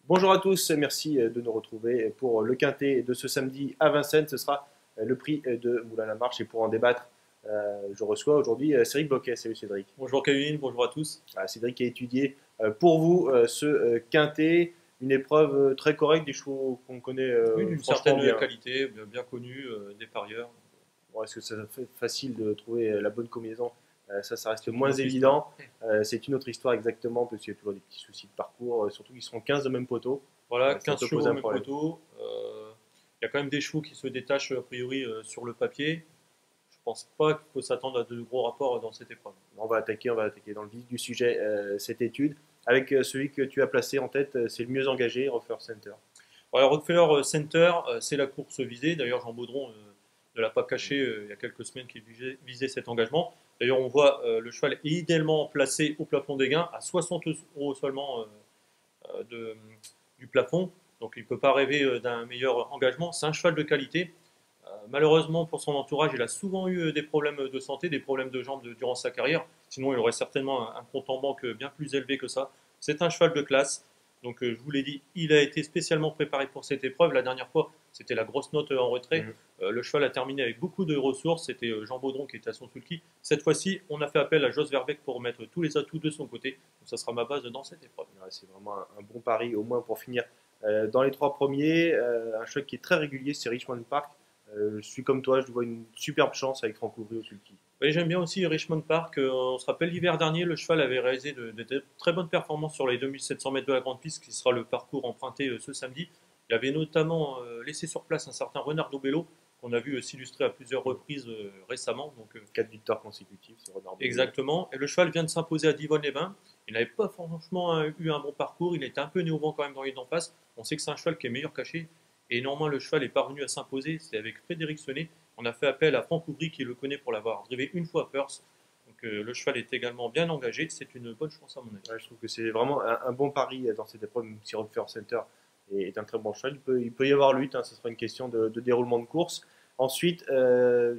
Bonjour à tous, merci de nous retrouver pour le quintet de ce samedi à Vincennes. Ce sera le prix de Moulin-la-Marche et pour en débattre, je reçois aujourd'hui Cédric Bloquet. Salut Cédric. Bonjour Kevin, bonjour à tous. Cédric a étudié pour vous ce quintet, une épreuve très correcte, des chevaux qu'on connaît Oui, d'une franchement certaine bien. qualité, bien connue, des parieurs. Bon, est-ce que ça fait facile de trouver la bonne combinaison? Ça reste C'est une moins autre évident. histoire. C'est une autre histoire exactement, parce qu'il y a toujours des petits soucis de parcours, surtout qu'ils seront 15 de même poteau. Voilà, Ça 15 peut chevaux poser au un même problème. poteau. Il y a quand même des chevaux qui se détachent a priori sur le papier. Je pense pas qu'il faut s'attendre à de gros rapports dans cette épreuve. On va attaquer dans le vif du sujet cette étude avec celui que tu as placé en tête, c'est le mieux engagé, Rockefeller Center. Voilà, Rockefeller Center, c'est la course visée. D'ailleurs, Jean Baudron ne l'a pas caché il y a quelques semaines qu'il visait cet engagement. D'ailleurs, on voit le cheval est idéalement placé au plafond des gains, à 60 euros seulement de, du plafond. Donc il ne peut pas rêver d'un meilleur engagement. C'est un cheval de qualité. Malheureusement pour son entourage, il a souvent eu des problèmes de santé, des problèmes de jambes durant sa carrière. Sinon, il aurait certainement un compte en banque bien plus élevé que ça. C'est un cheval de classe. Donc je vous l'ai dit, il a été spécialement préparé pour cette épreuve. La dernière fois, c'était la grosse note en retrait. Le cheval a terminé avec beaucoup de ressources. C'était Jean Baudron qui était à son sulky. Cette fois-ci, on a fait appel à Jos Verbeek pour mettre tous les atouts de son côté. Donc, ça sera ma base dans cette épreuve. Ouais, c'est vraiment un bon pari, au moins pour finir dans les trois premiers. Un choix qui est très régulier, c'est Richmond Park. Je suis comme toi, je lui vois une superbe chance avec Franck Ouvry au sulky. Oui, j'aime bien aussi Richmond Park. On se rappelle l'hiver dernier, le cheval avait réalisé de très bonnes performances sur les 2700 mètres de la grande piste, qui sera le parcours emprunté ce samedi. Il avait notamment laissé sur place un certain Renardo Bello, qu'on a vu s'illustrer à plusieurs reprises récemment. Donc, 4 victoires consécutives, c'est Renard Bello. exactement. Et le cheval vient de s'imposer à Divonne-les-Bains. Il n'avait pas franchement eu un bon parcours. Il était un peu néo-vent quand même dans les d'en face. On sait que c'est un cheval qui est meilleur caché. Et normalement, le cheval est parvenu à s'imposer. C'est avec Frédéric Sonnet. On a fait appel à Franck Ouvry qui le connaît pour l'avoir drivé une fois à Perth. Donc le cheval est également bien engagé. C'est une bonne chance à mon avis. Ouais, je trouve que c'est vraiment un bon pari dans cette épreuve, même si Rockefeller Center est un très bon cheval. Il peut y avoir lutte, hein, ce sera une question de déroulement de course. Ensuite,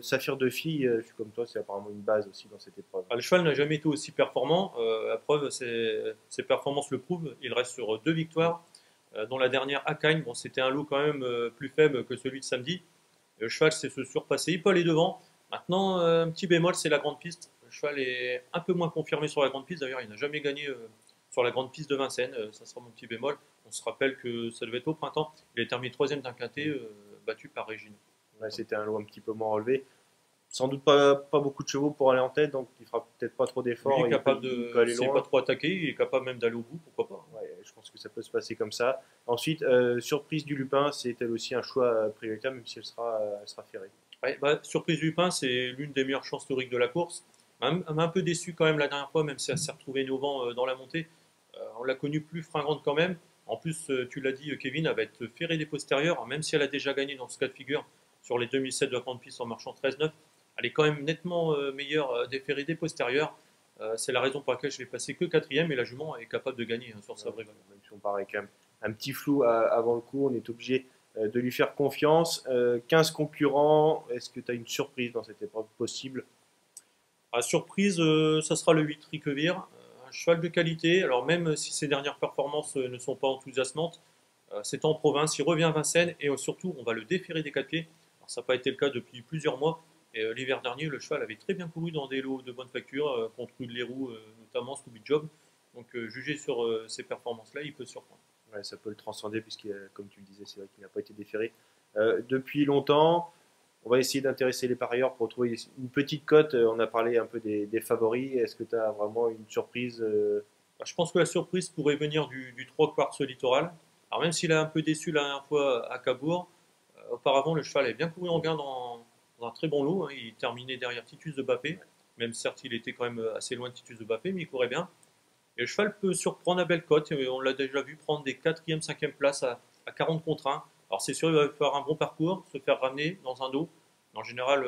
Saphir de Fille, je suis comme toi, c'est apparemment une base aussi dans cette épreuve. Le cheval n'a jamais été aussi performant. La preuve, ses performances le prouvent. Il reste sur 2 victoires, dont la dernière à Cagnes. Bon, c'était un lot quand même plus faible que celui de samedi. Le cheval sait se surpasser, il peut aller devant. Maintenant, un petit bémol, c'est la grande piste. Le cheval est un peu moins confirmé sur la grande piste. D'ailleurs, il n'a jamais gagné sur la grande piste de Vincennes. Ça sera mon petit bémol. On se rappelle que ça devait être au printemps. Il a terminé troisième d'un quintet, battu par Régine. Ouais, c'était un lot un petit peu moins relevé. Sans doute pas beaucoup de chevaux pour aller en tête, donc il fera peut-être pas trop Lui, d'efforts. il est Il peut, capable il peut aller s'il n'est loin. pas trop attaqué, il est capable même d'aller au bout, pourquoi pas. Ouais, je pense que ça peut se passer comme ça. Ensuite, Surprise du Lupin, c'est elle aussi un choix prioritaire, même si elle sera ferrée. Ouais, surprise du pain, c'est l'une des meilleures chances historiques de la course. Elle m'a un peu déçu quand même la dernière fois, même si elle s'est retrouvée innovant dans la montée. On l'a connue plus fringante quand même. En plus, tu l'as dit, Kevin, elle va être ferrée des postérieurs, même si elle a déjà gagné dans ce cas de figure sur les 2007 de la grande piste en marchant 13-9. Elle est quand même nettement meilleure des ferrées des postérieurs. C'est la raison pour laquelle je l'ai passée que quatrième et la jument est capable de gagner sur sa vraie valeur. Même si on paraît quand même un petit flou avant le coup, on est obligé de lui faire confiance. 15 concurrents, est-ce que tu as une surprise dans cette épreuve possible? À surprise, ça sera le 8 Riquevire, un cheval de qualité. Alors même si ses dernières performances ne sont pas enthousiasmantes, c'est en province, il revient à Vincennes et surtout on va le déférer des 4 pieds. Alors, ça n'a pas été le cas depuis plusieurs mois. Et l'hiver dernier, le cheval avait très bien couru dans des lots de bonne facture contre les roues, notamment Scooby Job. Donc jugé sur ces performances-là, il peut surprendre. Ouais, ça peut le transcender, puisque, comme tu le disais, c'est vrai qu'il n'a pas été déféré depuis longtemps. On va essayer d'intéresser les parieurs pour trouver une petite cote. On a parlé un peu des favoris. Est-ce que tu as vraiment une surprise? Je pense que la surprise pourrait venir du 3 quarts littoral. Alors même s'il a un peu déçu la dernière fois à Cabourg, auparavant le cheval avait bien couru en gain dans un très bon lot. Hein. Il terminait derrière Titus de Bappé, même certes il était quand même assez loin de Titus de Bappé, mais il courait bien. Et le cheval peut surprendre à belle cote. On l'a déjà vu prendre des 4e, 5e places à 40 contre 1. Alors c'est sûr, il va faire un bon parcours, se faire ramener dans un dos. En général,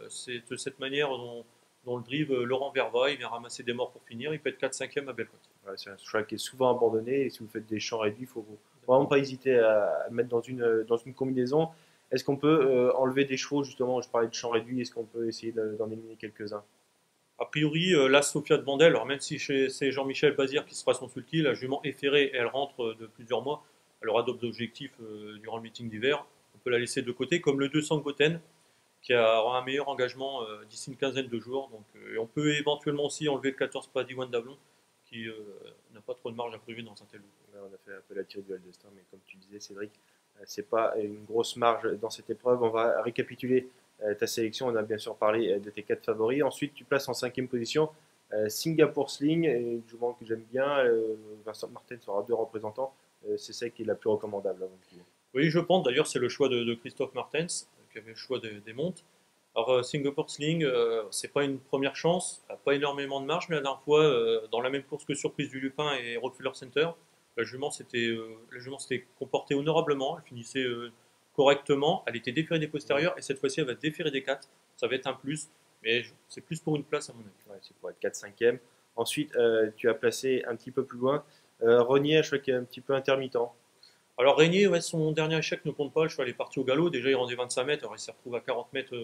c'est de cette manière dont le drive Laurent Verva. Il vient ramasser des morts pour finir. Il peut être 4-5e à belle cote. Ouais, c'est un cheval qui est souvent abandonné. Et si vous faites des champs réduits, il faut vraiment pas hésiter à le mettre dans une combinaison. Est-ce qu'on peut enlever des chevaux, justement? Je parlais de champs réduits. Est-ce qu'on peut essayer d'en éliminer quelques-uns? A priori, là, Sophia de Bandel, alors même si c'est Jean-Michel Bazir qui sera son sulky, la jument est ferrée et elle rentre de plusieurs mois. Elle aura d'autres objectifs durant le meeting d'hiver. On peut la laisser de côté, comme le 200 Goten, qui aura un meilleur engagement d'ici une quinzaine de jours. Donc, on peut éventuellement aussi enlever le 14 Paddy Dablon, qui n'a pas trop de marge à prévu dans un tel lot. Là, on a fait un peu la tire du destin, mais comme tu disais, Cédric, c'est pas une grosse marge dans cette épreuve. On va récapituler ta sélection. On a bien sûr parlé de tes 4 favoris. Ensuite, tu places en 5e position Singapore Sling, une jument que j'aime bien. Vincent Martens aura 2 représentants. C'est celle qui est la plus recommandable. Oui, je pense. D'ailleurs, c'est le choix de Christophe Martens, qui avait le choix des montes. Alors, Singapore Sling, c'est pas une première chance, pas énormément de marge, mais la dernière fois, dans la même course que Surprise du Lupin et Rockefeller Center, la jument s'était comportée honorablement, elle finissait correctement, elle était déférée des postérieurs, et cette fois-ci, elle va déférer des 4. Ça va être un plus, mais c'est plus pour une place à mon avis. Ouais, c'est pour être 4-5e. Ensuite, tu as placé un petit peu plus loin Renier, je crois qu'il est un petit peu intermittent. Alors Régnier, ouais, son dernier échec ne compte pas, le cheval est parti au galop, déjà il rendait 25 mètres, alors il s'est retrouvé à 40 mètres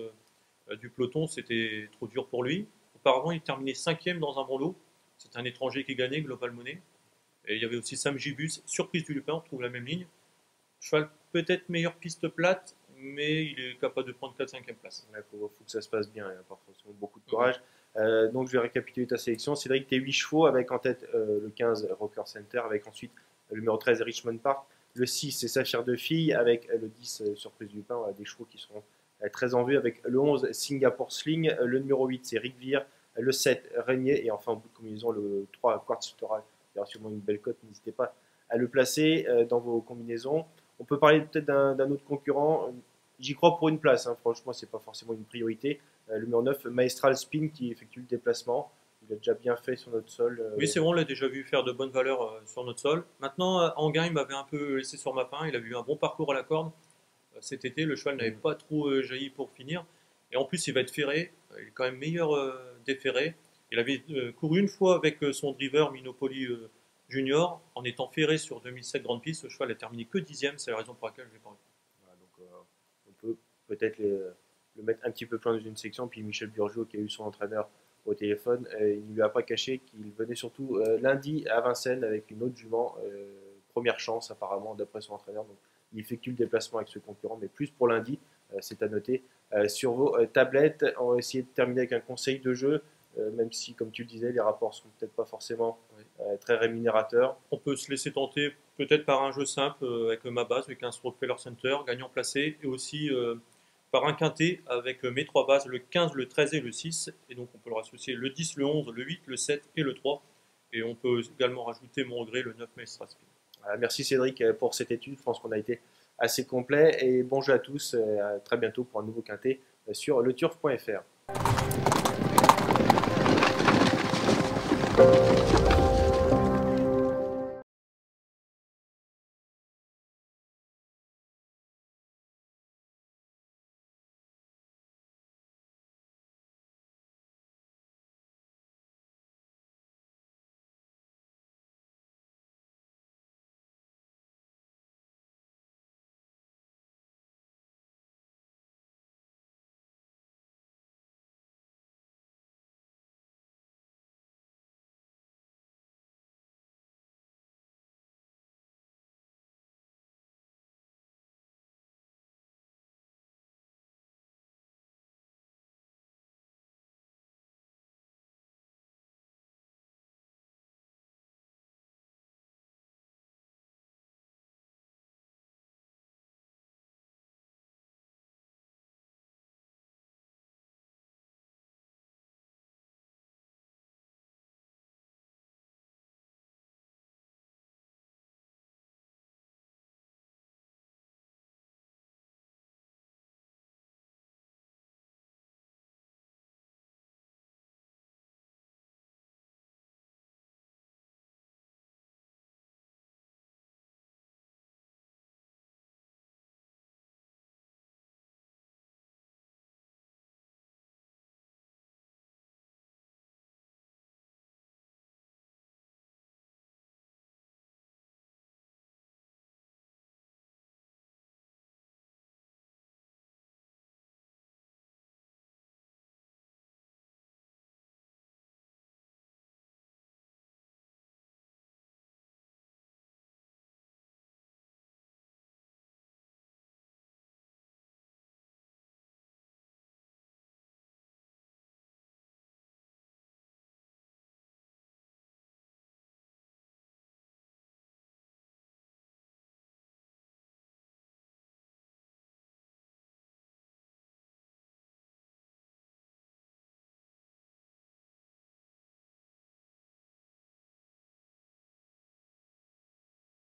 du peloton, c'était trop dur pour lui. Auparavant, il terminait 5e dans un bon lot, c'est un étranger qui gagnait, Global Money. Et il y avait aussi Sam Gibus, Surprise du Lupin, on retrouve la même ligne. Cheval peut-être meilleure piste plate, mais il est capable de prendre 4-5e place. Il faut que ça se passe bien, il y a parfois beaucoup de courage. Donc je vais récapituler ta sélection. Cédric, tes 8 chevaux avec en tête le 15 Rocker Center, avec ensuite le numéro 13 Richmond Park. Le 6 c'est Saphir de Fille, avec le 10 Surprise du Lupin. On a des chevaux qui seront très en vue, avec le 11 Singapore Sling, le numéro 8 c'est Rick Veer, le 7 Régnier, et enfin en bout de combinaison le 3 Quartz Toral. Il y aura sûrement une belle cote, n'hésitez pas à le placer dans vos combinaisons. On peut parler peut-être d'un autre concurrent. J'y crois pour une place, hein. Franchement, c'est pas forcément une priorité. Le numéro 9, Maestral Spin, qui effectue le déplacement. Il a déjà bien fait sur notre sol. Oui, c'est bon, on l'a déjà vu faire de bonnes valeurs sur notre sol. Maintenant, Anguin, il m'avait un peu laissé sur ma faim. Il avait eu un bon parcours à la corde cet été. Le cheval n'avait pas trop jailli pour finir. Et en plus, il va être ferré. Il est quand même meilleur déferré. Il avait couru une fois avec son driver Minopoly Junior en étant ferré sur 2007 Grande Piste. Ce cheval a terminé que 10e. C'est la raison pour laquelle je l'ai pas repris. Voilà, donc, on peut peut-être le mettre un petit peu plus dans une section. Puis Michel Burgeot, qui a eu son entraîneur au téléphone, il ne lui a pas caché qu'il venait surtout lundi à Vincennes avec une autre jument. Première chance apparemment d'après son entraîneur. Donc, il effectue le déplacement avec ce concurrent, mais plus pour lundi, c'est à noter sur vos tablettes. On va essayer de terminer avec un conseil de jeu, même si, comme tu le disais, les rapports sont peut-être pas forcément très rémunérateurs. On peut se laisser tenter peut-être par un jeu simple avec ma base, avec un Rockefeller Center, gagnant placé, et aussi par un quintet avec mes 3 bases, le 15, le 13 et le 6. Et donc on peut leur associer le 10, le 11, le 8, le 7 et le 3. Et on peut également rajouter mon regret, le 9 Maestral Spin. Voilà, merci Cédric pour cette étude. Je pense qu'on a été assez complet. Et bon jeu à tous. À très bientôt pour un nouveau quintet sur leturf.fr.